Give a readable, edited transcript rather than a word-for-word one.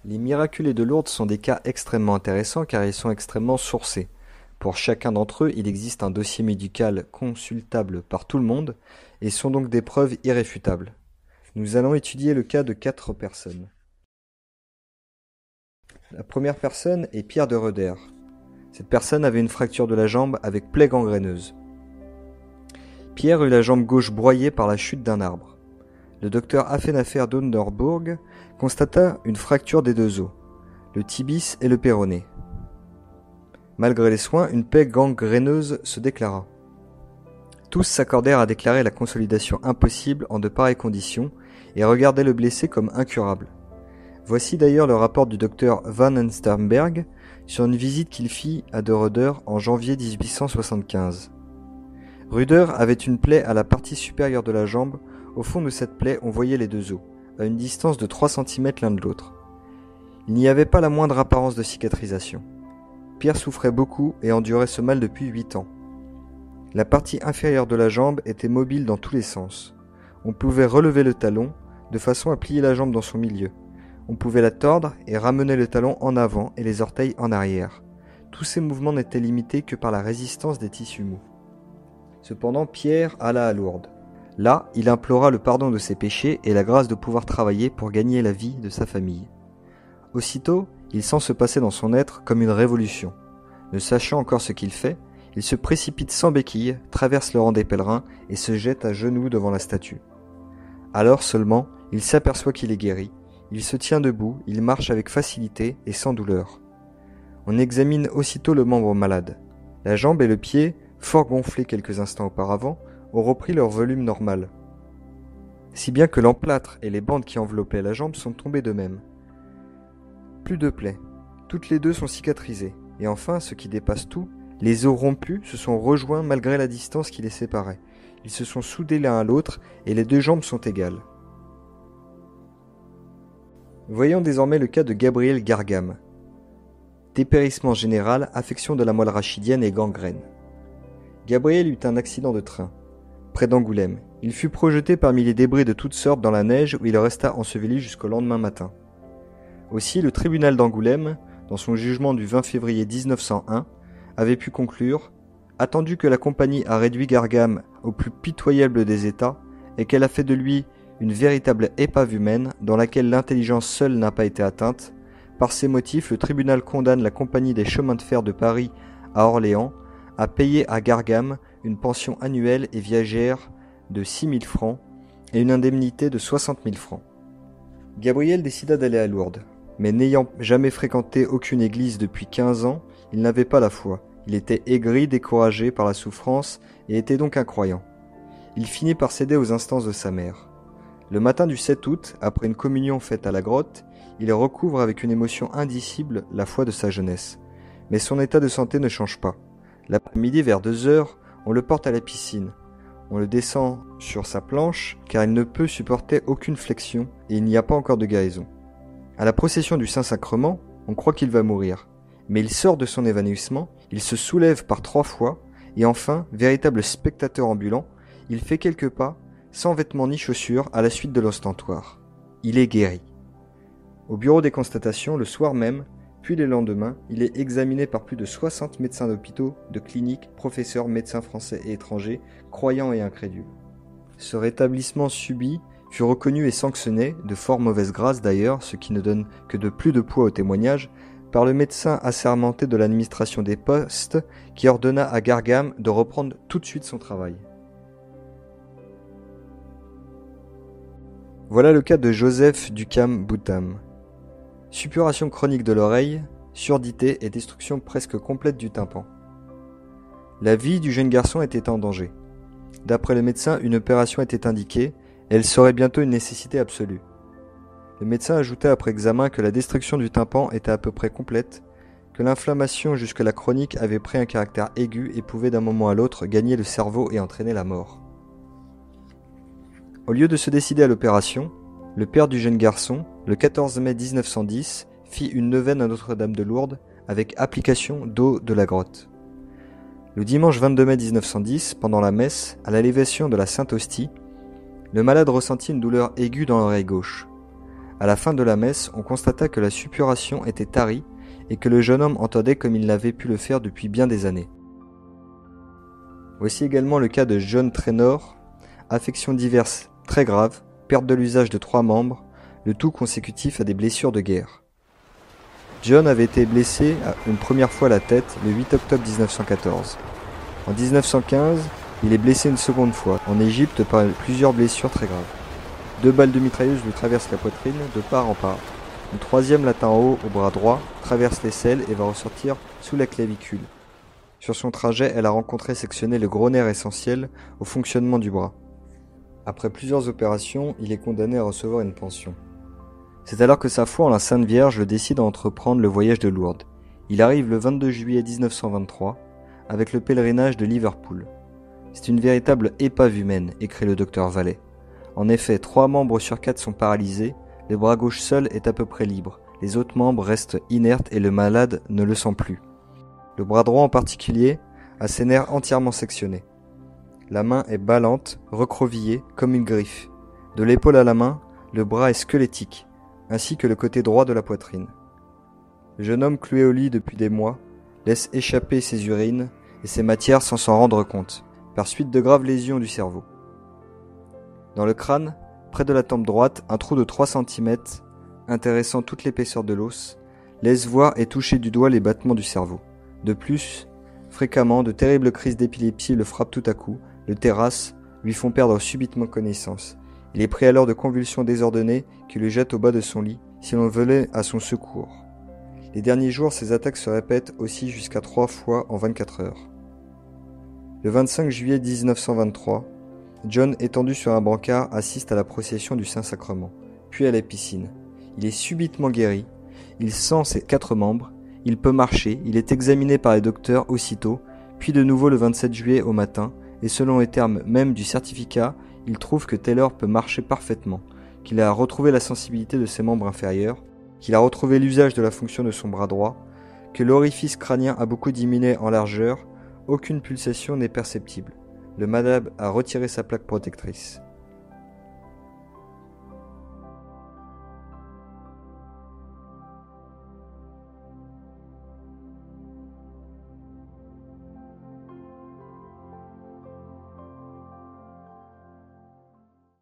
Les miraculés de Lourdes sont des cas extrêmement intéressants car ils sont extrêmement sourcés. Pour chacun d'entre eux, il existe un dossier médical consultable par tout le monde et sont donc des preuves irréfutables. Nous allons étudier le cas de 4 personnes. La première personne est Pierre de Roeder. Cette personne avait une fracture de la jambe avec plaie gangréneuse. Pierre eut la jambe gauche broyée par la chute d'un arbre. Le docteur Affenafer d'Underburg constata une fracture des 2 os, le tibis et le péroné. Malgré les soins, une plaie gangréneuse se déclara. Tous s'accordèrent à déclarer la consolidation impossible en de pareilles conditions et regardaient le blessé comme incurable. Voici d'ailleurs le rapport du docteur Van Ensterberg sur une visite qu'il fit à de Roeder en janvier 1875. Roeder avait une plaie à la partie supérieure de la jambe. Au fond de cette plaie, on voyait les 2 os, à une distance de 3 cm l'un de l'autre. Il n'y avait pas la moindre apparence de cicatrisation. Pierre souffrait beaucoup et endurait ce mal depuis 8 ans. La partie inférieure de la jambe était mobile dans tous les sens. On pouvait relever le talon, de façon à plier la jambe dans son milieu. On pouvait la tordre et ramener le talon en avant et les orteils en arrière. Tous ces mouvements n'étaient limités que par la résistance des tissus mous. Cependant, Pierre alla à Lourdes. Là, il implora le pardon de ses péchés et la grâce de pouvoir travailler pour gagner la vie de sa famille. Aussitôt, il sent se passer dans son être comme une révolution. Ne sachant encore ce qu'il fait, il se précipite sans béquille, traverse le rang des pèlerins et se jette à genoux devant la statue. Alors seulement, il s'aperçoit qu'il est guéri, il se tient debout, il marche avec facilité et sans douleur. On examine aussitôt le membre malade. La jambe et le pied, fort gonflés quelques instants auparavant, ont repris leur volume normal. Si bien que l'emplâtre et les bandes qui enveloppaient la jambe sont tombées d'eux-mêmes. Plus de plaies. Toutes les 2 sont cicatrisées. Et enfin, ce qui dépasse tout, les os rompus se sont rejoints malgré la distance qui les séparait. Ils se sont soudés l'un à l'autre et les 2 jambes sont égales. Voyons désormais le cas de Gabriel Gargam. Dépérissement général, affection de la moelle rachidienne et gangrène. Gabriel eut un accident de train, près d'Angoulême. Il fut projeté parmi les débris de toutes sortes dans la neige où il resta enseveli jusqu'au lendemain matin. Aussi, le tribunal d'Angoulême, dans son jugement du 20 février 1901, avait pu conclure « Attendu que la compagnie a réduit Gargam au plus pitoyable des états et qu'elle a fait de lui une véritable épave humaine dans laquelle l'intelligence seule n'a pas été atteinte, par ces motifs, le tribunal condamne la compagnie des chemins de fer de Paris à Orléans à payer à Gargam une pension annuelle et viagère de 6 000 francs et une indemnité de 60 000 francs. » Gabriel décida d'aller à Lourdes, mais n'ayant jamais fréquenté aucune église depuis 15 ans, il n'avait pas la foi. Il était aigri, découragé par la souffrance et était donc incroyant. Il finit par céder aux instances de sa mère. Le matin du 7 août, après une communion faite à la grotte, il recouvre avec une émotion indicible la foi de sa jeunesse. Mais son état de santé ne change pas. L'après-midi, vers 2 heures, on le porte à la piscine. On le descend sur sa planche car il ne peut supporter aucune flexion et il n'y a pas encore de guérison. À la procession du Saint-Sacrement, on croit qu'il va mourir. Mais il sort de son évanouissement, il se soulève par 3 fois et enfin, véritable spectateur ambulant, il fait quelques pas, sans vêtements ni chaussures, à la suite de l'ostentoire. Il est guéri. Au bureau des constatations, le soir même, puis les lendemains, il est examiné par plus de 60 médecins d'hôpitaux, de cliniques, professeurs, médecins français et étrangers, croyants et incrédules. Ce rétablissement subit fut reconnu et sanctionné, de fort mauvaise grâce d'ailleurs, ce qui ne donne que de plus de poids au témoignage, par le médecin assermenté de l'administration des postes qui ordonna à Gargam de reprendre tout de suite son travail. Voilà le cas de Joseph Ducam Boutam. Suppuration chronique de l'oreille, surdité et destruction presque complète du tympan. La vie du jeune garçon était en danger. D'après le médecin, une opération était indiquée, et elle serait bientôt une nécessité absolue. Le médecin ajouta après examen que la destruction du tympan était à peu près complète, que l'inflammation jusque-là chronique avait pris un caractère aigu et pouvait d'un moment à l'autre gagner le cerveau et entraîner la mort. Au lieu de se décider à l'opération, le père du jeune garçon, le 14 mai 1910, fit une neuvaine à Notre-Dame de Lourdes avec application d'eau de la grotte. Le dimanche 22 mai 1910, pendant la messe, à l'élévation de la Sainte Hostie, le malade ressentit une douleur aiguë dans l'oreille gauche. À la fin de la messe, on constata que la suppuration était tarie et que le jeune homme entendait comme il n'avait pu le faire depuis bien des années. Voici également le cas de John Trainor, affections diverses très graves, perte de l'usage de 3 membres, le tout consécutif à des blessures de guerre. John avait été blessé une première fois à la tête le 8 octobre 1914. En 1915, il est blessé une seconde fois, en Égypte par plusieurs blessures très graves. 2 balles de mitrailleuse lui traversent la poitrine de part en part. Une troisième l'atteint en haut au bras droit, traverse l'aisselle et va ressortir sous la clavicule. Sur son trajet, elle a rencontré et sectionné le gros nerf essentiel au fonctionnement du bras. Après plusieurs opérations, il est condamné à recevoir une pension. C'est alors que sa foi en la Sainte Vierge le décide à entreprendre le voyage de Lourdes. Il arrive le 22 juillet 1923 avec le pèlerinage de Liverpool. C'est une véritable épave humaine, écrit le docteur Vallée. En effet, 3 membres sur 4 sont paralysés, le bras gauche seul est à peu près libre, les autres membres restent inertes et le malade ne le sent plus. Le bras droit en particulier a ses nerfs entièrement sectionnés. La main est ballante, recroquevillée, comme une griffe. De l'épaule à la main, le bras est squelettique, ainsi que le côté droit de la poitrine. Le jeune homme cloué au lit depuis des mois laisse échapper ses urines et ses matières sans s'en rendre compte, par suite de graves lésions du cerveau. Dans le crâne, près de la tempe droite, un trou de 3 cm, intéressant toute l'épaisseur de l'os, laisse voir et toucher du doigt les battements du cerveau. De plus, fréquemment, de terribles crises d'épilepsie le frappent tout à coup, le terrassent, lui font perdre subitement connaissance. Il est pris alors de convulsions désordonnées qui le jettent au bas de son lit, si l'on venait à son secours. Les derniers jours, ces attaques se répètent aussi jusqu'à 3 fois en 24 heures. Le 25 juillet 1923, John, étendu sur un brancard, assiste à la procession du Saint-Sacrement, puis à la piscine. Il est subitement guéri, il sent ses 4 membres, il peut marcher, il est examiné par les docteurs aussitôt, puis de nouveau le 27 juillet au matin, et selon les termes même du certificat, il trouve que Taylor peut marcher parfaitement, qu'il a retrouvé la sensibilité de ses membres inférieurs, qu'il a retrouvé l'usage de la fonction de son bras droit, que l'orifice crânien a beaucoup diminué en largeur, aucune pulsation n'est perceptible. Le malade a retiré sa plaque protectrice.